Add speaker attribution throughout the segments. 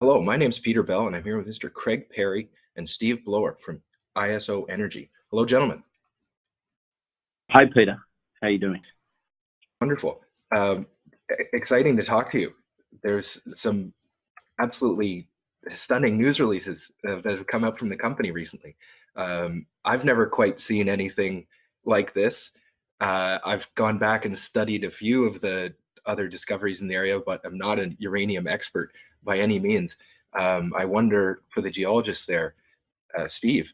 Speaker 1: Hello, my name's Peter Bell, and I'm here with Mr. Craig Parry and Steve Blower from IsoEnergy. Hello, gentlemen.
Speaker 2: Hi, Peter. How you doing?
Speaker 1: Wonderful. Exciting to talk to you. There's some absolutely stunning news releases that have come out from the company recently. I've never quite seen anything like this. I've gone back and studied a few of the other discoveries in the area, but I'm not a uranium expert by any means. I wonder, for the geologists there, Steve,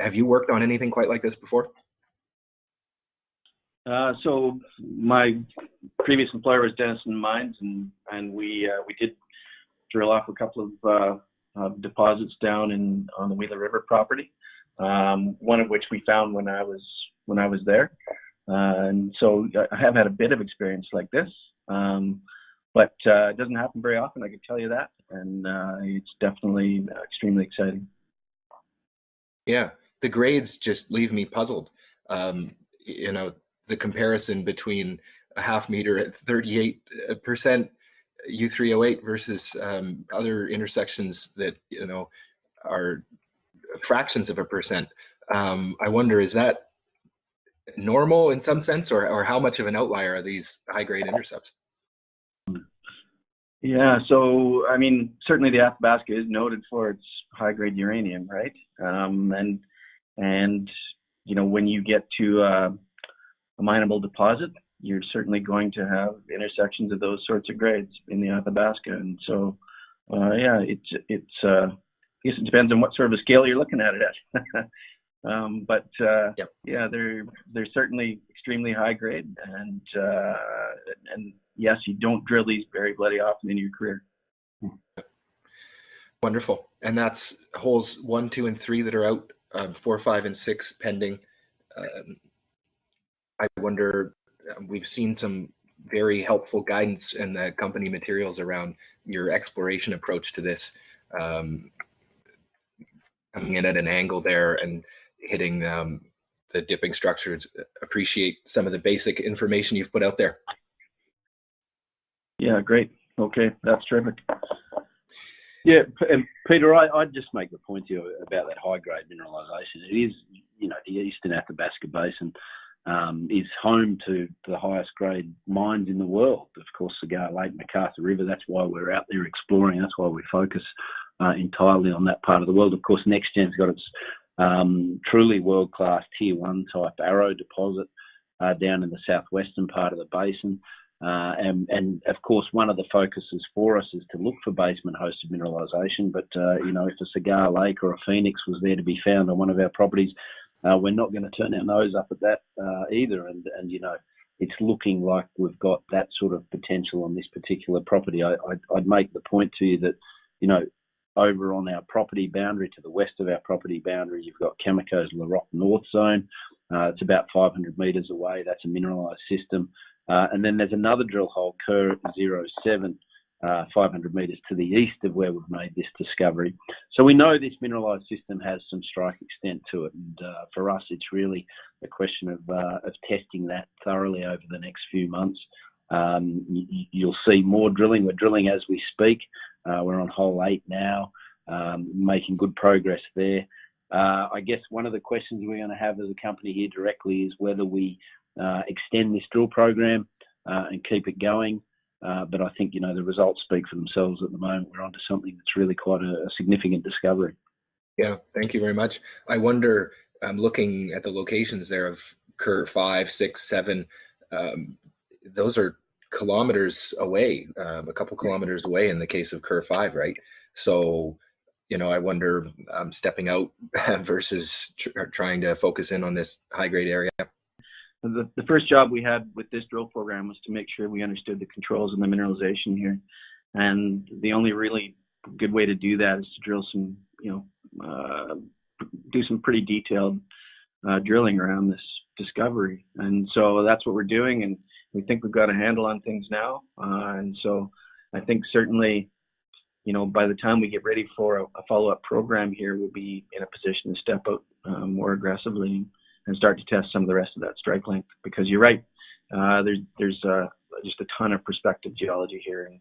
Speaker 1: have you worked on anything quite like this before?
Speaker 2: So my previous employer was Denison Mines, and we did drill off a couple of deposits down on the Wheeler River property. One of which we found when I was there, and so I have had a bit of experience like this, but it doesn't happen very often. I can tell you that, and it's definitely extremely exciting.
Speaker 1: Yeah, the grades just leave me puzzled. The comparison between a half meter at 38% U3O8 versus other intersections that are fractions of a percent. I wonder, is that normal in some sense, or how much of an outlier are these high grade intercepts?
Speaker 2: Yeah, so I mean, certainly the Athabasca is noted for its high-grade uranium, right? And when you get to a mineable deposit, you're certainly going to have intersections of those sorts of grades in the Athabasca. And so, yeah, it's I guess it depends on what sort of a scale you're looking at it at. Yep. Yeah, they're certainly extremely high grade, and yes, you don't drill these very bloody often in your career.
Speaker 1: Wonderful. And that's holes 1, 2, and 3 that are out, 4, 5, and 6 pending. I wonder, we've seen some very helpful guidance in the company materials around your exploration approach to this, coming in at an angle there and hitting the dipping structures. Appreciate some of the basic information you've put out there.
Speaker 2: Yeah, great. Okay, that's terrific.
Speaker 3: Yeah, and Peter, I'd just make the point to you about that high-grade mineralisation. It is, the eastern Athabasca Basin is home to the highest grade mines in the world. Of course, Cigar Lake, McArthur River, that's why we're out there exploring. That's why we focus entirely on that part of the world. Of course, NextGen's got its truly world-class Tier 1 type Arrow deposit down in the southwestern part of the basin. And of course, one of the focuses for us is to look for basement-hosted mineralisation. But if a Cigar Lake or a Phoenix was there to be found on one of our properties, we're not going to turn our nose up at that either. And it's looking like we've got that sort of potential on this particular property. I'd make the point to you that over on our property boundary, to the west of our property boundary, you've got Cameco's La Roque North Zone. It's about 500 metres away. That's a mineralised system. And then there's another drill hole, Kerr 07, 500 metres to the east of where we've made this discovery. So we know this mineralised system has some strike extent to it. And for us, it's really a question of testing that thoroughly over the next few months. You'll see more drilling. We're drilling as we speak. We're on hole 8 now, making good progress there. I guess one of the questions we're going to have as a company here directly is whether we extend this drill program and keep it going. But I think, the results speak for themselves at the moment. We're onto something that's really quite a significant discovery.
Speaker 1: Yeah, thank you very much. I wonder, looking at the locations there of Kerr 5, 6, 7, those are kilometers away, a couple kilometers away in the case of Kerr 5, right? So, I wonder, stepping out versus trying to focus in on this high-grade area.
Speaker 2: The first job we had with this drill program was to make sure we understood the controls and the mineralization here. And the only really good way to do that is to drill some, do some pretty detailed drilling around this discovery. And so that's what we're doing. And we think we've got a handle on things now. And so I think certainly, by the time we get ready for a follow-up program here, we'll be in a position to step out more aggressively and start to test some of the rest of that strike length. Because you're right, there's just a ton of prospective geology here, and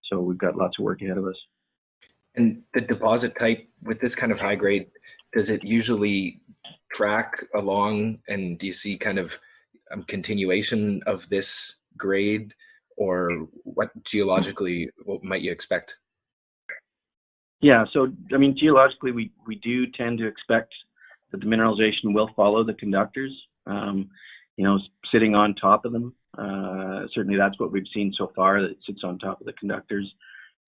Speaker 2: so we've got lots of work ahead of us.
Speaker 1: And the deposit type with this kind of high grade, does it usually track along, and do you see kind of continuation of this grade, or what geologically what might you expect?
Speaker 2: Yeah, so I mean, geologically, we do tend to expect that the mineralization will follow the conductors, you know, sitting on top of them. Certainly that's what we've seen so far, that it sits on top of the conductors,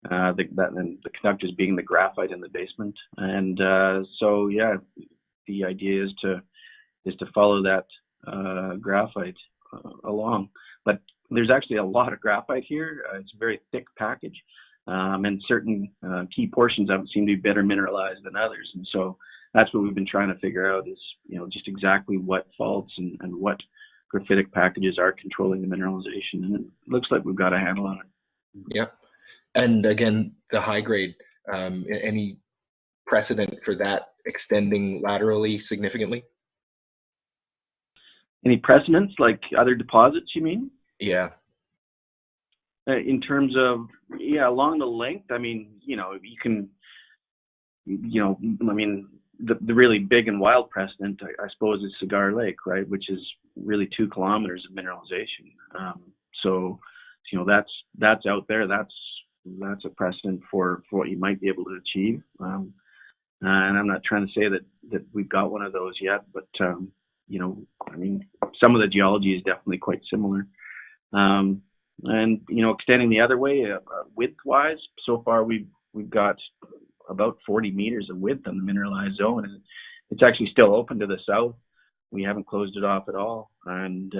Speaker 2: and the conductors being the graphite in the basement. And so, yeah, the idea is to follow that graphite along. But there's actually a lot of graphite here. It's a very thick package. And certain key portions of it seem to be better mineralized than others. And so that's what we've been trying to figure out is, you know, just exactly what faults and what graphitic packages are controlling the mineralization. And it looks like we've got a handle on it.
Speaker 1: Yeah. And again, the high grade, any precedent for that extending laterally significantly?
Speaker 2: Any precedents, like other deposits, you mean?
Speaker 1: Yeah.
Speaker 2: In terms of, yeah, along the length, I mean, you know, you can, you know, I mean, the really big and wild precedent, I suppose, is Cigar Lake, right, which is really 2 kilometers of mineralization. So, you know, that's out there. That's a precedent for what you might be able to achieve. And I'm not trying to say that we've got one of those yet, but you know, I mean, some of the geology is definitely quite similar. And, you know, extending the other way, width-wise, so far we've got about 40 meters of width on the mineralized zone, and it's actually still open to the south. We haven't closed it off at all, and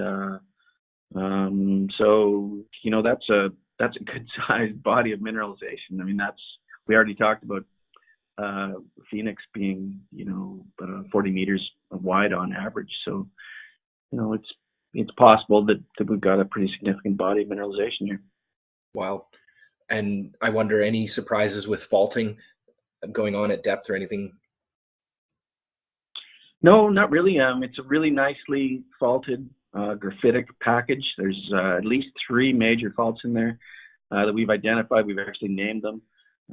Speaker 2: so, you know, that's a good-sized body of mineralization. I mean, we already talked about Phoenix being, you know, 40 meters wide on average, so, you know, it's possible that we've got a pretty significant body of mineralization here.
Speaker 1: Wow. And I wonder, any surprises with faulting going on at depth or anything?
Speaker 2: No, not really. It's a really nicely faulted graphitic package. There's at least 3 major faults in there that we've identified. We've actually named them,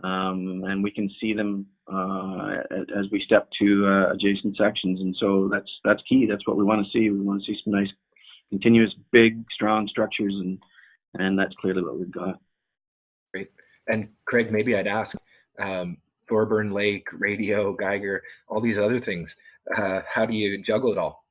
Speaker 2: and we can see them as we step to adjacent sections. And so that's key. That's what we want to see. We want to see some nice, continuous, big, strong structures, and that's clearly what we've got.
Speaker 1: Great. And Craig, maybe I'd ask, Thorburn Lake, radio, Geiger, all these other things, how do you juggle it all?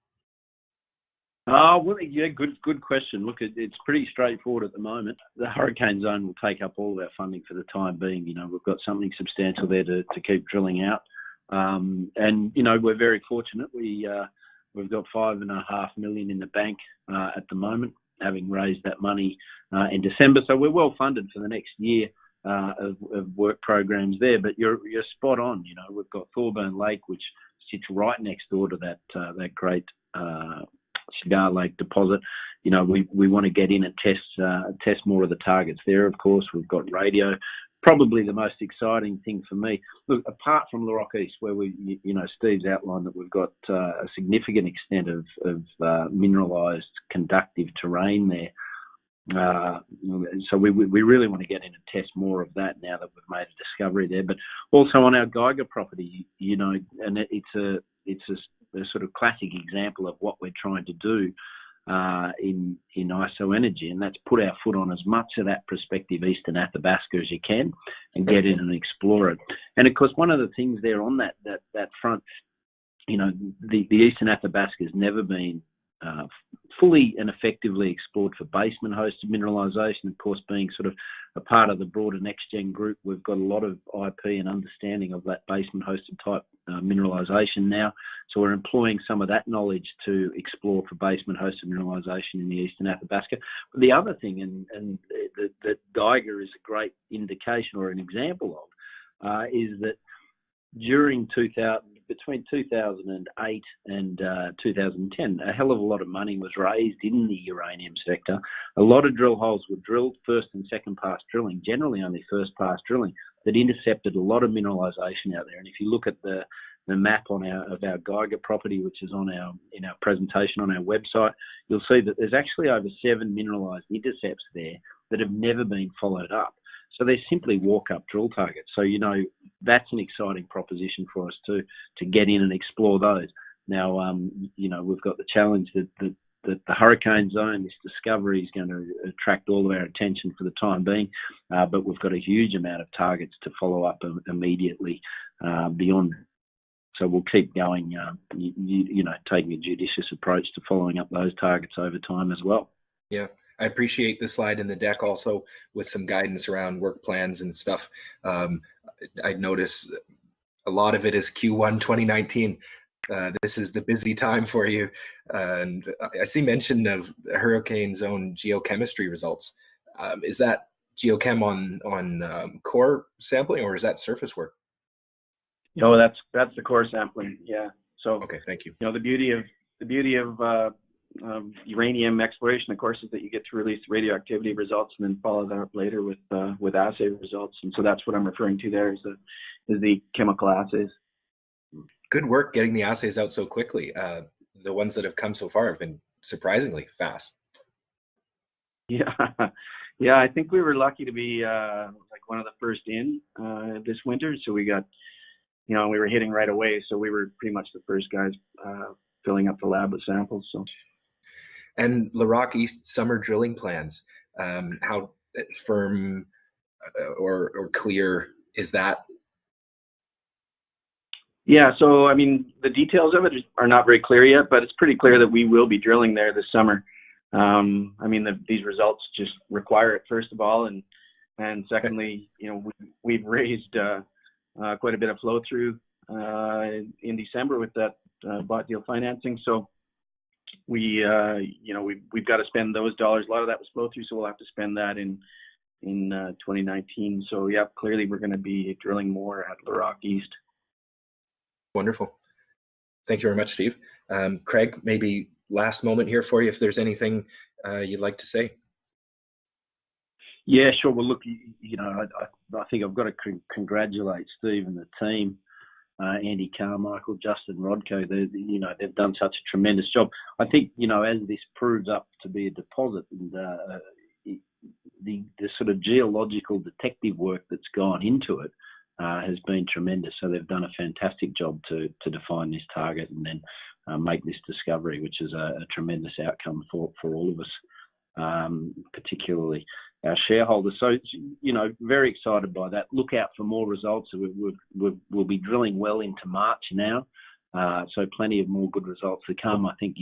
Speaker 3: Well, yeah, good question. Look, it's pretty straightforward at the moment. The hurricane zone will take up all of our funding for the time being. You know, we've got something substantial there to keep drilling out. And, you know, we're very fortunate. We've got $5.5 million in the bank at the moment, having raised that money in December. So we're well funded for the next year of work programs there. But you're spot on. You know, we've got Thorburn Lake, which sits right next door to that great Cigar Lake deposit. You know, we want to get in and test more of the targets there. Of course, we've got radio. Probably the most exciting thing for me, look, apart from La Roque East, where you know, Steve's outlined that we've got a significant extent of mineralized conductive terrain there. So we really want to get in and test more of that now that we've made a discovery there. But also on our Geiger property, you know, and it's a sort of classic example of what we're trying to do in IsoEnergy, and that's put our foot on as much of that prospective eastern Athabasca as you can and get in and explore it. And of course, one of the things there on that front, you know, the eastern Athabasca has never been fully and effectively explored for basement hosted mineralization. Of course, being sort of a part of the broader NextGen group, we've got a lot of IP and understanding of that basement hosted type mineralization now. So we're employing some of that knowledge to explore for basement hosted mineralization in the eastern Athabasca. But the other thing, and that Geiger is a great indication or an example of, is that between 2008 and 2010, a hell of a lot of money was raised in the uranium sector. A lot of drill holes were drilled, first and second pass drilling, generally only first pass drilling, that intercepted a lot of mineralization out there. And if you look at the map of our Geiger property, which is in our presentation on our website, you'll see that there's actually over 7 mineralized intercepts there that have never been followed up. So they're simply walk-up drill targets. So, you know, that's an exciting proposition for us to get in and explore those. Now, we've got the challenge that the hurricane zone, this discovery is going to attract all of our attention for the time being, but we've got a huge amount of targets to follow up immediately beyond. So we'll keep going, taking a judicious approach to following up those targets over time as well.
Speaker 1: Yeah, I appreciate the slide in the deck also with some guidance around work plans and stuff. I notice a lot of it is Q1 2019. This is the busy time for you. And I see mention of hurricane zone geochemistry results. Is that geochem on core sampling, or is that surface work?
Speaker 2: No, that's the core sampling. Yeah. So
Speaker 1: okay, thank you.
Speaker 2: The beauty of uranium exploration, of course, is that you get to release radioactivity results and then follow that up later with assay results. And so that's what I'm referring to there is the chemical assays.
Speaker 1: Good work getting the assays out so quickly. The ones that have come so far have been surprisingly fast.
Speaker 2: Yeah, I think we were lucky to be like one of the first in this winter. So we got, we were hitting right away. So we were pretty much the first guys filling up the lab with samples. So.
Speaker 1: And Larocque East summer drilling plans, how firm or clear is that?
Speaker 2: Yeah, so I mean, the details of it are not very clear yet, but it's pretty clear that we will be drilling there this summer. I mean, these results just require it, first of all, and secondly, we've raised quite a bit of flow through in December with that bought deal financing. So we've got to spend those dollars. A lot of that was flow through, so we'll have to spend that in 2019. So yeah, clearly we're going to be drilling more at Larocque East.
Speaker 1: Wonderful. Thank you very much, Steve. Craig, maybe last moment here for you, if there's anything you'd like to say.
Speaker 3: Yeah, sure. Well, look, I think I've got to congratulate Steve and the team, Andy Carmichael, Justin Rodko. They've done such a tremendous job. I think, as this proves up to be a deposit, and the sort of geological detective work that's gone into it has been tremendous. So they've done a fantastic job to define this target and then make this discovery, which is a tremendous outcome for all of us, particularly our shareholders. So, very excited by that. Look out for more results. We'll be drilling well into March now. So plenty of more good results to come. I think,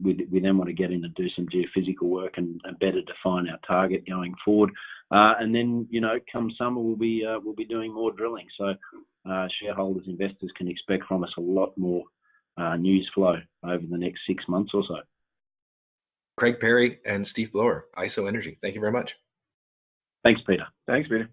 Speaker 3: we then want to get in and do some geophysical work and better define our target going forward. And then, come summer, we'll be doing more drilling. So shareholders, investors can expect from us a lot more news flow over the next 6 months or so.
Speaker 1: Craig Parry and Steve Blower, IsoEnergy. Thank you very much.
Speaker 3: Thanks, Peter.
Speaker 2: Thanks, Peter.